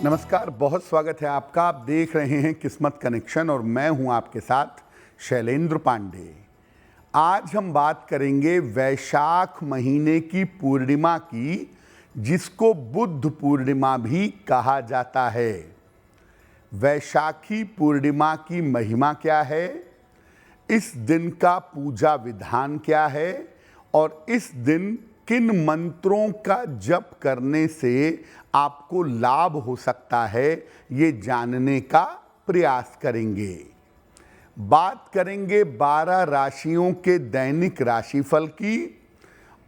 नमस्कार, बहुत स्वागत है आपका। आप देख रहे हैं किस्मत कनेक्शन और मैं हूं आपके साथ शैलेंद्र पांडे। आज हम बात करेंगे वैशाख महीने की पूर्णिमा की, जिसको बुद्ध पूर्णिमा भी कहा जाता है। वैशाखी पूर्णिमा की महिमा क्या है, इस दिन का पूजा विधान क्या है और इस दिन किन मंत्रों का जप करने से आपको लाभ हो सकता है, ये जानने का प्रयास करेंगे। बात करेंगे 12 राशियों के दैनिक राशिफल की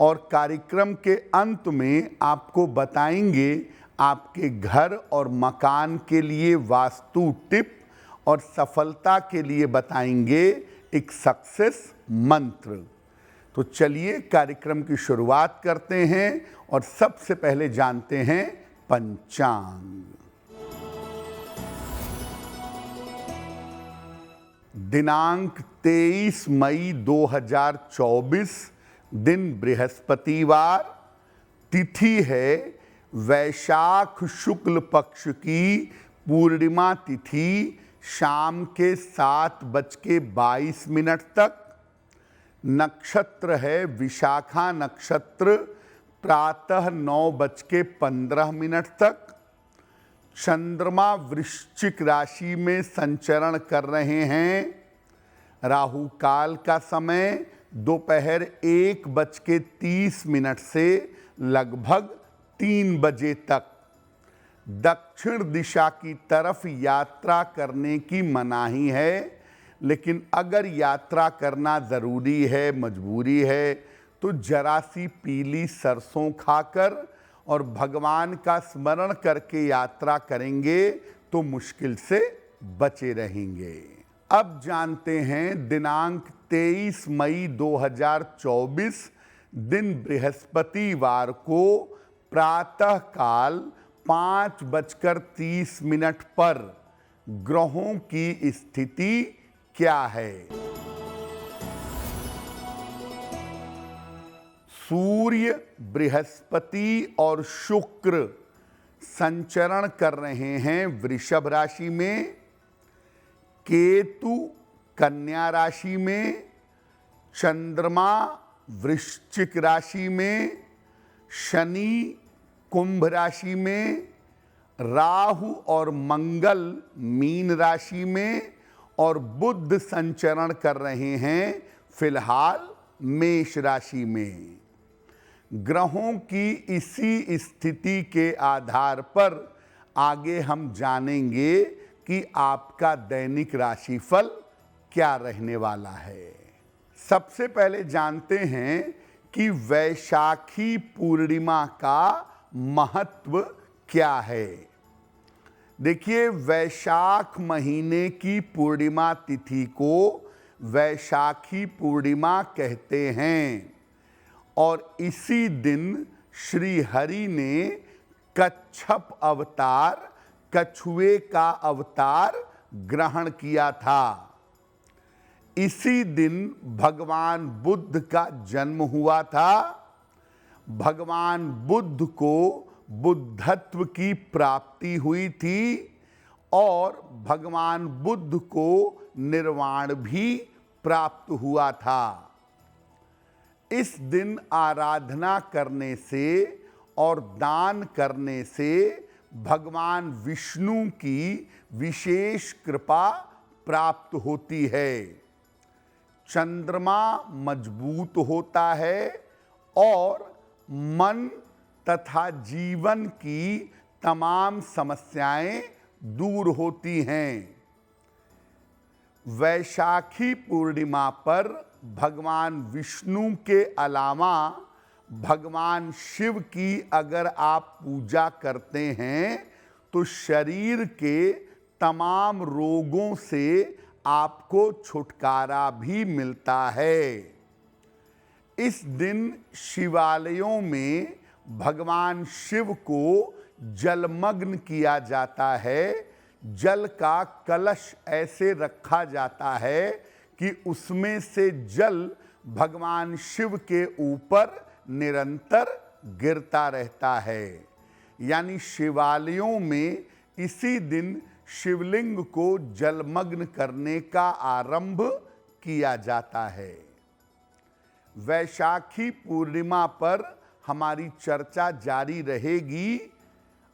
और कार्यक्रम के अंत में आपको बताएंगे आपके घर और मकान के लिए वास्तु टिप और सफलता के लिए बताएंगे एक सक्सेस मंत्र। तो चलिए कार्यक्रम की शुरुआत करते हैं और सबसे पहले जानते हैं पंचांग। दिनांक 23 मई 2024, दिन बृहस्पतिवार, तिथि है वैशाख शुक्ल पक्ष की पूर्णिमा तिथि, शाम के 7:22 तक। नक्षत्र है विशाखा नक्षत्र, प्रातः 9:15 तक। चंद्रमा वृश्चिक राशि में संचरण कर रहे हैं। राहु काल का समय दोपहर 1:30 से लगभग 3 बजे तक। दक्षिण दिशा की तरफ यात्रा करने की मनाही है, लेकिन अगर यात्रा करना ज़रूरी है, मजबूरी है, तो जरा सी पीली सरसों खाकर और भगवान का स्मरण करके यात्रा करेंगे तो मुश्किल से बचे रहेंगे। अब जानते हैं दिनांक 23 मई 2024, दिन बृहस्पतिवार को प्रातः काल 5:30 पर ग्रहों की स्थिति क्या है। सूर्य, बृहस्पति और शुक्र संचरण कर रहे हैं वृषभ राशि में, केतु कन्या राशि में, चंद्रमा वृश्चिक राशि में, शनि कुंभ राशि में, राहु और मंगल मीन राशि में और बुध संचरण कर रहे हैं फिलहाल मेष राशि में। ग्रहों की इसी स्थिति के आधार पर आगे हम जानेंगे कि आपका दैनिक राशिफल क्या रहने वाला है। सबसे पहले जानते हैं कि वैशाखी पूर्णिमा का महत्व क्या है। देखिए, वैशाख महीने की पूर्णिमा तिथि को वैशाखी पूर्णिमा कहते हैं और इसी दिन श्री हरि ने कच्छप अवतार, कछुए का अवतार ग्रहण किया था। इसी दिन भगवान बुद्ध का जन्म हुआ था। भगवान बुद्ध को बुद्धत्व की प्राप्ति हुई थी और भगवान बुद्ध को निर्वाण भी प्राप्त हुआ था। इस दिन आराधना करने से और दान करने से भगवान विष्णु की विशेष कृपा प्राप्त होती है। चंद्रमा मजबूत होता है और मन तथा जीवन की तमाम समस्याएं दूर होती हैं। वैशाखी पूर्णिमा पर भगवान विष्णु के अलावा भगवान शिव की अगर आप पूजा करते हैं तो शरीर के तमाम रोगों से आपको छुटकारा भी मिलता है। इस दिन शिवालयों में भगवान शिव को जलमग्न किया जाता है। जल का कलश ऐसे रखा जाता है कि उसमें से जल भगवान शिव के ऊपर निरंतर गिरता रहता है। यानी शिवालयों में इसी दिन शिवलिंग को जलमग्न करने का आरंभ किया जाता है। वैशाखी पूर्णिमा पर हमारी चर्चा जारी रहेगी।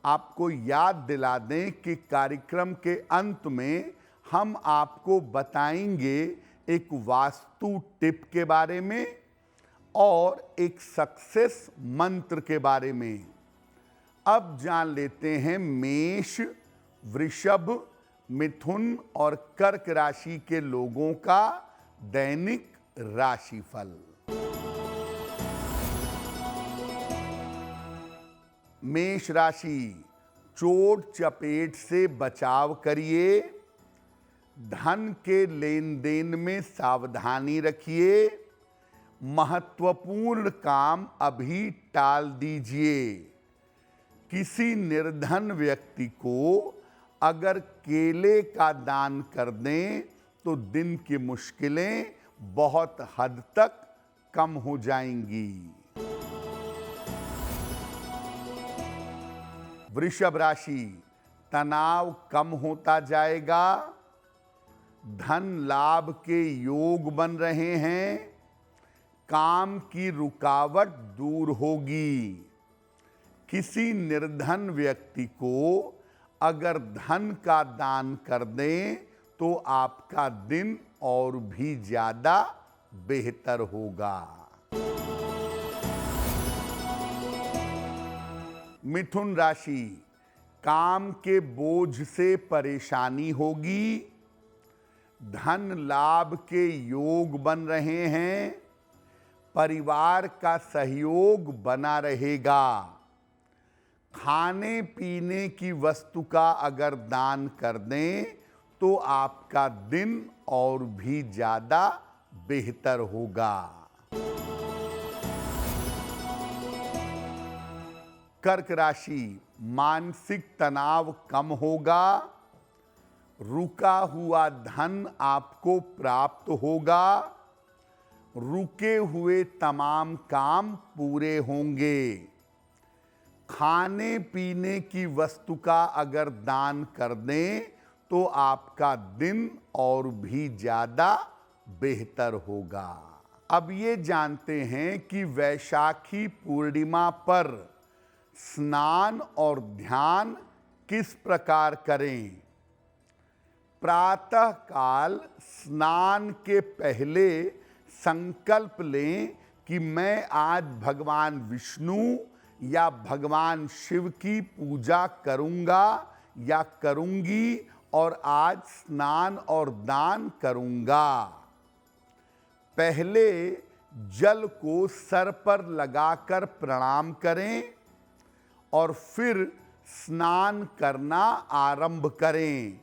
आपको याद दिला दें कि कार्यक्रम के अंत में हम आपको बताएंगे एक वास्तु टिप के बारे में और एक सक्सेस मंत्र के बारे में। अब जान लेते हैं मेष, वृषभ, मिथुन और कर्क राशि के लोगों का दैनिक राशिफल। मेष राशि, चोट चपेट से बचाव करिए, धन के लेन देन में सावधानी रखिए, महत्वपूर्ण काम अभी टाल दीजिए। किसी निर्धन व्यक्ति को अगर केले का दान कर दें तो दिन की मुश्किलें बहुत हद तक कम हो जाएंगी। वृषभ राशि, तनाव कम होता जाएगा, धन लाभ के योग बन रहे हैं, काम की रुकावट दूर होगी। किसी निर्धन व्यक्ति को अगर धन का दान कर दें तो आपका दिन और भी ज्यादा बेहतर होगा। मिथुन राशि, काम के बोझ से परेशानी होगी, धन लाभ के योग बन रहे हैं, परिवार का सहयोग बना रहेगा। खाने पीने की वस्तु का अगर दान कर दें तो आपका दिन और भी ज्यादा बेहतर होगा। कर्क राशि, मानसिक तनाव कम होगा, रुका हुआ धन आपको प्राप्त होगा, रुके हुए तमाम काम पूरे होंगे। खाने पीने की वस्तु का अगर दान कर दें तो आपका दिन और भी ज्यादा बेहतर होगा। अब ये जानते हैं कि वैशाखी पूर्णिमा पर स्नान और ध्यान किस प्रकार करें। प्रातः काल स्नान के पहले संकल्प लें कि मैं आज भगवान विष्णु या भगवान शिव की पूजा करूंगा या करूंगी और आज स्नान और दान करूंगा। पहले जल को सर पर लगाकर प्रणाम करें और फिर स्नान करना आरंभ करें।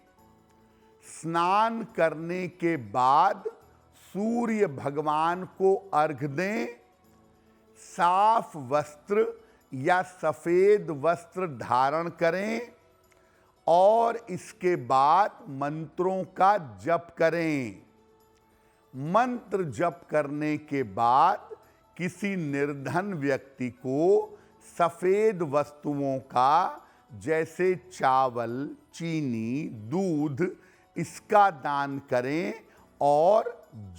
स्नान करने के बाद सूर्य भगवान को अर्घ्य दें। साफ वस्त्र या सफेद वस्त्र धारण करें और इसके बाद मंत्रों का जप करें। मंत्र जप करने के बाद किसी निर्धन व्यक्ति को सफेद वस्तुओं का जैसे चावल, चीनी, दूध इसका दान करें और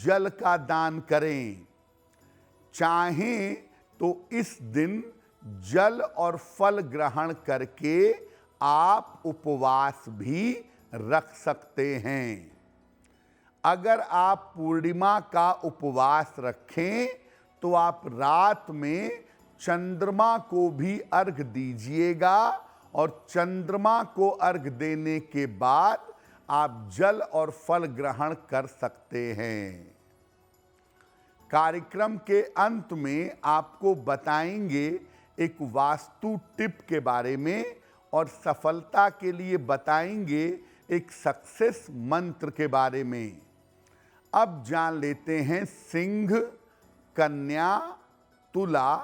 जल का दान करें। चाहें तो इस दिन जल और फल ग्रहण करके आप उपवास भी रख सकते हैं। अगर आप पूर्णिमा का उपवास रखें तो आप रात में चंद्रमा को भी अर्घ दीजिएगा और चंद्रमा को अर्घ देने के बाद आप जल और फल ग्रहण कर सकते हैं। कार्यक्रम के अंत में आपको बताएंगे एक वास्तु टिप के बारे में और सफलता के लिए बताएंगे एक सक्सेस मंत्र के बारे में। अब जान लेते हैं सिंह, कन्या, तुला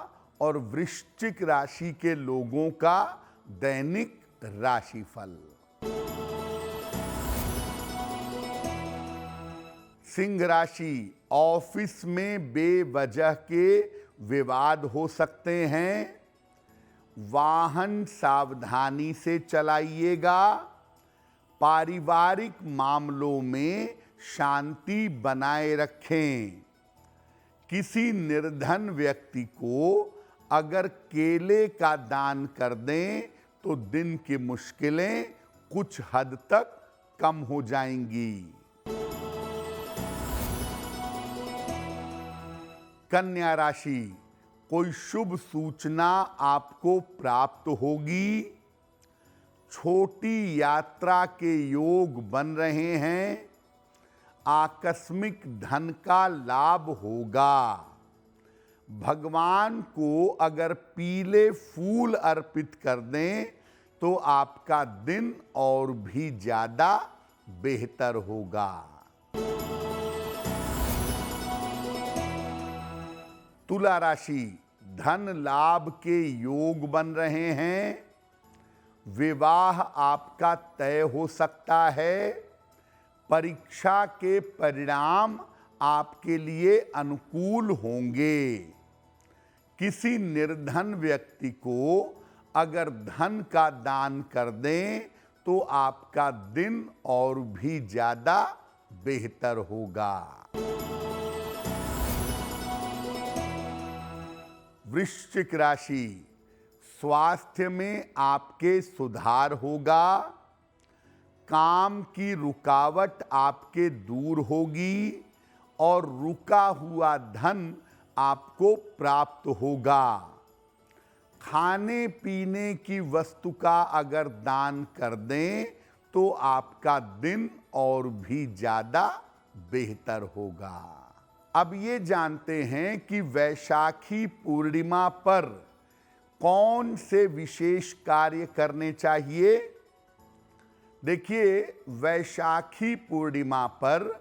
और वृश्चिक राशि के लोगों का दैनिक राशिफल। सिंह राशि, ऑफिस में बेवजह के विवाद हो सकते हैं, वाहन सावधानी से चलाइएगा। पारिवारिक मामलों में शांति बनाए रखें। किसी निर्धन व्यक्ति को अगर केले का दान कर दें तो दिन की मुश्किलें कुछ हद तक कम हो जाएंगी। कन्या राशि, कोई शुभ सूचना आपको प्राप्त होगी। छोटी यात्रा के योग बन रहे हैं। आकस्मिक धन का लाभ होगा। भगवान को अगर पीले फूल अर्पित कर दें तो आपका दिन और भी ज्यादा बेहतर होगा। तुला राशि, धन लाभ के योग बन रहे हैं। विवाह आपका तय हो सकता है। परीक्षा के परिणाम आपके लिए अनुकूल होंगे। किसी निर्धन व्यक्ति को अगर धन का दान कर दें तो आपका दिन और भी ज्यादा बेहतर होगा। वृश्चिक राशि, स्वास्थ्य में आपके सुधार होगा। काम की रुकावट आपके दूर होगी और रुका हुआ धन आपको प्राप्त होगा। खाने पीने की वस्तु का अगर दान कर दें तो आपका दिन और भी ज्यादा बेहतर होगा। अब ये जानते हैं कि वैशाखी पूर्णिमा पर कौन से विशेष कार्य करने चाहिए। देखिए, वैशाखी पूर्णिमा पर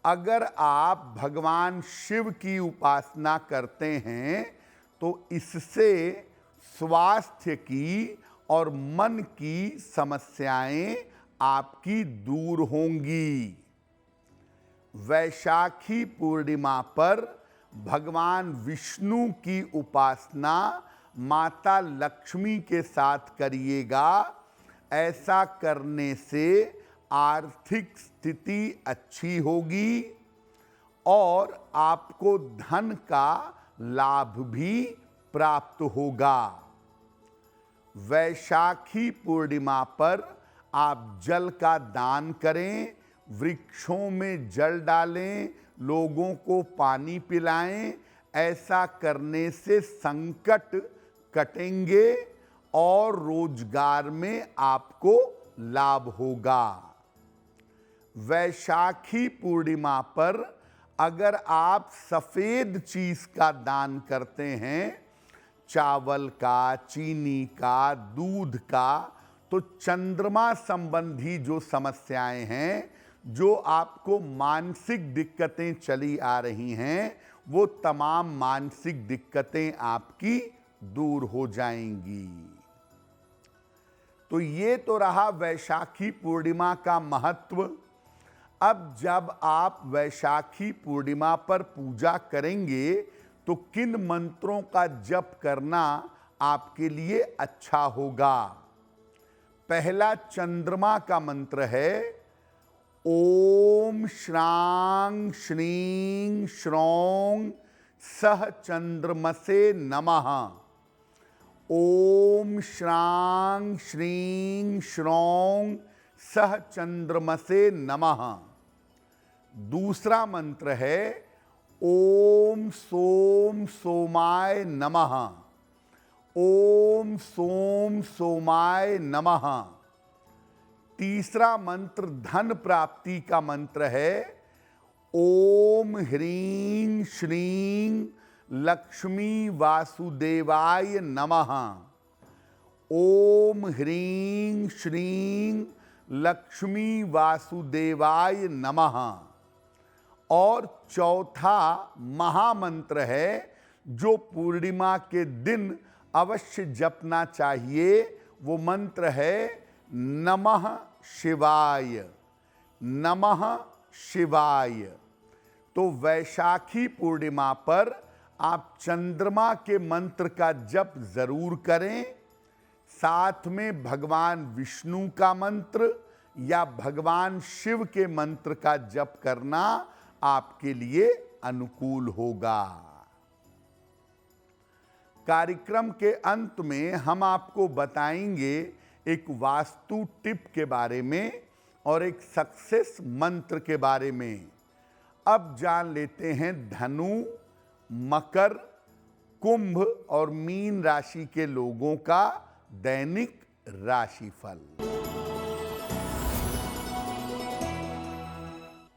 अगर आप भगवान शिव की उपासना करते हैं तो इससे स्वास्थ्य की और मन की समस्याएं आपकी दूर होंगी। वैशाखी पूर्णिमा पर भगवान विष्णु की उपासना माता लक्ष्मी के साथ करिएगा। ऐसा करने से आर्थिक स्थिति अच्छी होगी और आपको धन का लाभ भी प्राप्त होगा। वैशाखी पूर्णिमा पर आप जल का दान करें, वृक्षों में जल डालें, लोगों को पानी पिलाएं। ऐसा करने से संकट कटेंगे और रोजगार में आपको लाभ होगा। वैशाखी पूर्णिमा पर अगर आप सफेद चीज का दान करते हैं, चावल का, चीनी का, दूध का, तो चंद्रमा संबंधी जो समस्याएं हैं, जो आपको मानसिक दिक्कतें चली आ रही हैं, वो तमाम मानसिक दिक्कतें आपकी दूर हो जाएंगी। तो ये तो रहा वैशाखी पूर्णिमा का महत्व। अब जब आप वैशाखी पूर्णिमा पर पूजा करेंगे तो किन मंत्रों का जप करना आपके लिए अच्छा होगा। पहला चंद्रमा का मंत्र है ओम श्रांग श्रीं श्रौं सह चंद्रमसे नमः। ओम श्रांग श्रीं श्रौं सह चंद्रमसे नमः। दूसरा मंत्र है ओम सोम सोमाय नमः। ओम सोम सोमाय नमः। तीसरा मंत्र धन प्राप्ति का मंत्र है ओम ह्रीं श्रीं लक्ष्मी वासुदेवाय नमः। ओम ह्रीं श्रीं लक्ष्मी वासुदेवाय नमः। और चौथा महामंत्र है जो पूर्णिमा के दिन अवश्य जपना चाहिए, वो मंत्र है नमः शिवाय। नमः शिवाय। तो वैशाखी पूर्णिमा पर आप चंद्रमा के मंत्र का जप जरूर करें। साथ में भगवान विष्णु का मंत्र या भगवान शिव के मंत्र का जप करना आपके लिए अनुकूल होगा। कार्यक्रम के अंत में हम आपको बताएंगे एक वास्तु टिप के बारे में और एक सक्सेस मंत्र के बारे में। अब जान लेते हैं धनु, मकर, कुंभ और मीन राशि के लोगों का दैनिक राशिफल।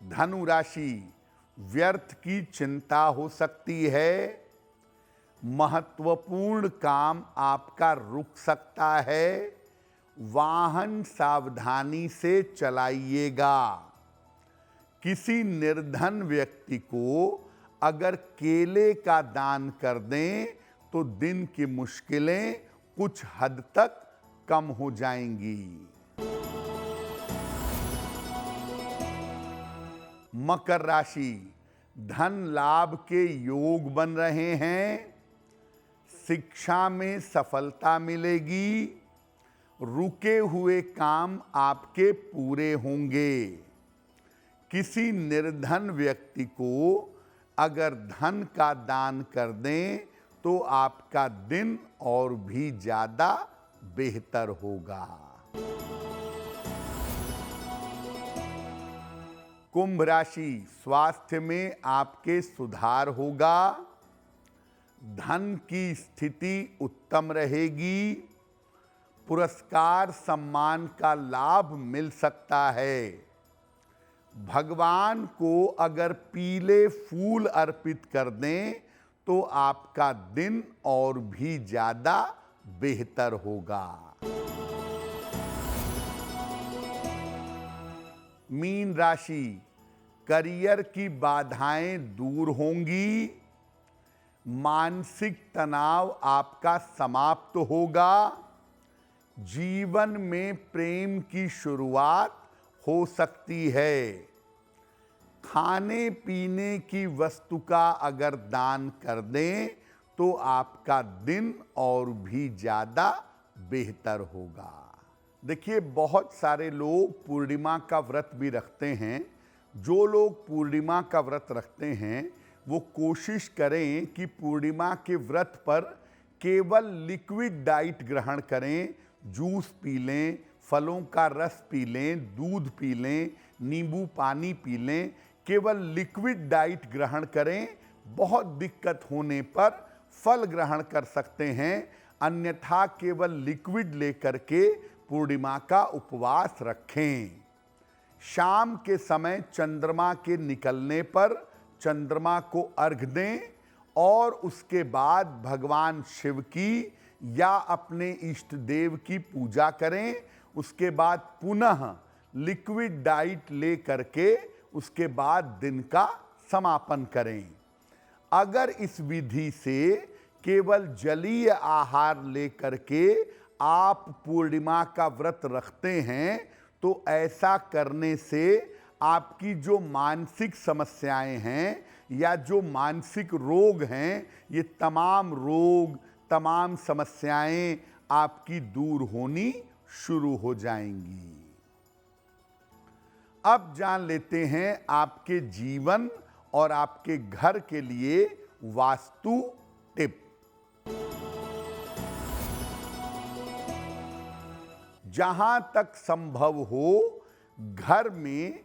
धनु राशि, व्यर्थ की चिंता हो सकती है, महत्वपूर्ण काम आपका रुक सकता है, वाहन सावधानी से चलाइएगा। किसी निर्धन व्यक्ति को अगर केले का दान कर दें तो दिन की मुश्किलें कुछ हद तक कम हो जाएंगी। मकर राशि, धन लाभ के योग बन रहे हैं, शिक्षा में सफलता मिलेगी, रुके हुए काम आपके पूरे होंगे। किसी निर्धन व्यक्ति को अगर धन का दान कर दें तो आपका दिन और भी ज्यादा बेहतर होगा। कुंभ राशि, स्वास्थ्य में आपके सुधार होगा, धन की स्थिति उत्तम रहेगी, पुरस्कार सम्मान का लाभ मिल सकता है। भगवान को अगर पीले फूल अर्पित कर दें तो आपका दिन और भी ज्यादा बेहतर होगा। मीन राशि, करियर की बाधाएं दूर होंगी, मानसिक तनाव आपका समाप्त होगा, जीवन में प्रेम की शुरुआत हो सकती है। खाने पीने की वस्तु का अगर दान कर दें तो आपका दिन और भी ज़्यादा बेहतर होगा। देखिए, बहुत सारे लोग पूर्णिमा का व्रत भी रखते हैं। जो लोग पूर्णिमा का व्रत रखते हैं वो कोशिश करें कि पूर्णिमा के व्रत पर केवल लिक्विड डाइट ग्रहण करें, जूस पी लें, फलों का रस पी लें, दूध पी लें, नींबू पानी पी लें, केवल लिक्विड डाइट ग्रहण करें। बहुत दिक्कत होने पर फल ग्रहण कर सकते हैं, अन्यथा केवल लिक्विड लेकर के पूर्णिमा का उपवास रखें। शाम के समय चंद्रमा के निकलने पर चंद्रमा को अर्घ दें और उसके बाद भगवान शिव की या अपने इष्ट देव की पूजा करें। उसके बाद पुनः लिक्विड डाइट ले करके उसके बाद दिन का समापन करें। अगर इस विधि से केवल जलीय आहार ले करके आप पूर्णिमा का व्रत रखते हैं तो ऐसा करने से आपकी जो मानसिक समस्याएं हैं या जो मानसिक रोग हैं, ये तमाम रोग, तमाम समस्याएं आपकी दूर होनी शुरू हो जाएंगी। अब जान लेते हैं आपके जीवन और आपके घर के लिए वास्तु टिप। जहां तक संभव हो घर में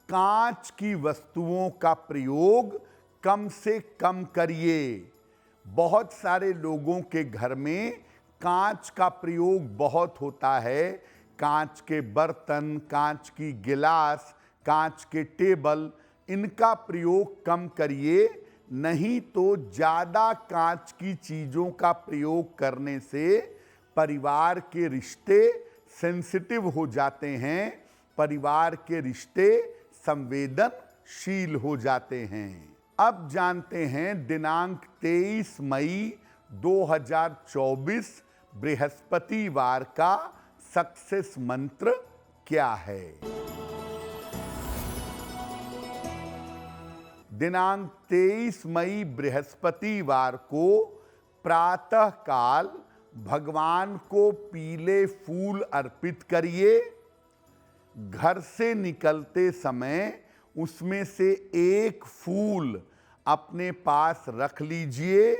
कांच की वस्तुओं का प्रयोग कम से कम करिए। बहुत सारे लोगों के घर में कांच का प्रयोग बहुत होता है। कांच के बर्तन, कांच की गिलास, कांच के टेबल, इनका प्रयोग कम करिए। नहीं तो ज़्यादा कांच की चीज़ों का प्रयोग करने से परिवार के रिश्ते सेंसिटिव हो जाते हैं, परिवार के रिश्ते संवेदनशील हो जाते हैं। अब जानते हैं दिनांक 23 मई 2024 बृहस्पतिवार का सक्सेस मंत्र क्या है। दिनांक 23 मई बृहस्पतिवार को प्रातः काल भगवान को पीले फूल अर्पित करिए। घर से निकलते समय उसमें से एक फूल अपने पास रख लीजिए।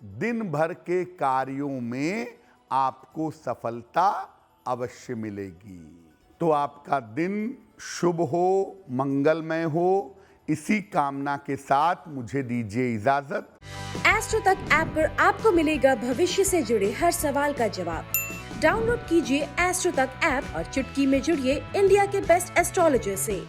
दिन भर के कार्यों में आपको सफलता अवश्य मिलेगी। तो आपका दिन शुभ हो, मंगलमय हो, इसी कामना के साथ मुझे दीजिए इजाजत। एस्ट्रो तक ऐप पर आपको मिलेगा भविष्य से जुड़े हर सवाल का जवाब। डाउनलोड कीजिए एस्ट्रो तक ऐप और चुटकी में जुड़िए इंडिया के बेस्ट एस्ट्रोलॉजर से।